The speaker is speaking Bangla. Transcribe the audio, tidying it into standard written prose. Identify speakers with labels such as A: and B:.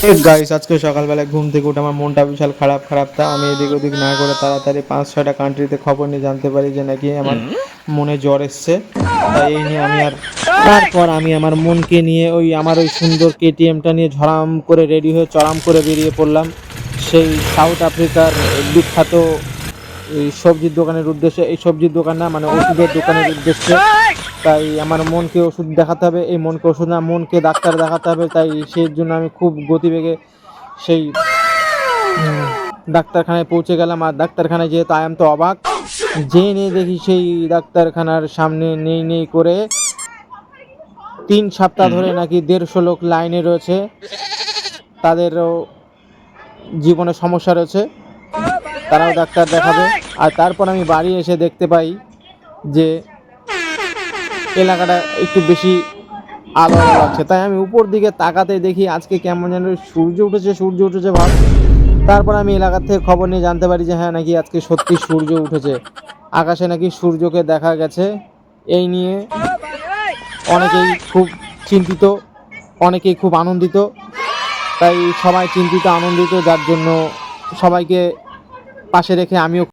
A: গাইস আজকে সকালবেলায় ঘুম থেকে উঠে আমার মনটা বিশাল খারাপ খারাপ তা আমি এদিক ওদিক না করে তাড়াতাড়ি 5-6টা কান্ট্রিতে খবর নিয়ে জানতে পারি যে নাকি আমার মনে জ্বর এসছে। তাই এই নিয়ে আমি আর তারপর আমি আমার মনকে নিয়ে আমার ওই সুন্দর কেটিএমটা নিয়ে ঝড়াম করে রেডি হয়ে চড়াম করে বেরিয়ে পড়লাম সেই সাউথ আফ্রিকার বিখ্যাত এই সবজির দোকানের উদ্দেশ্যে। এই সবজির দোকান না, মানে ওষুধের দোকানের উদ্দেশ্যে। তাই আমার মনকে ওষুধ দেখাতে হবে, এই মনকে ওষুধ না, মনকে ডাক্তার দেখাতে হবে। তাই সেই জন্য আমি খুব গতিবেগে সেই ডাক্তারখানায় পৌঁছে গেলাম। আর ডাক্তারখানায় যেহেতু আয়াম তো অবাক, যেয়ে নিয়ে দেখি সেই ডাক্তারখানার সামনে নেই নেই করে 3 সপ্তাহ ধরে নাকি 150 লোক লাইনে রয়েছে, তাদেরও জীবনে সমস্যা রয়েছে, তারাও ডাক্তার দেখাবে। আর তারপর আমি বাড়ি এসে দেখতে পাই যে এলাকাটা একটু বেশি আলো আলো লাগছে। তাই আমি উপর দিকে তাকাতে দেখি আজকে কেমন যেন সূর্য উঠেছে ভাব। তারপর আমি এলাকার থেকে খবর নিয়ে জানতে পারি যে হ্যাঁ নাকি আজকে সত্যি সূর্য উঠেছে, আকাশে নাকি সূর্যকে দেখা গেছে। এই নিয়ে অনেকেই খুব চিন্তিত, অনেকেই খুব আনন্দিত। তাই সবাই চিন্তিত আনন্দিত, যার জন্য সবাইকে পাশে রেখে আমিও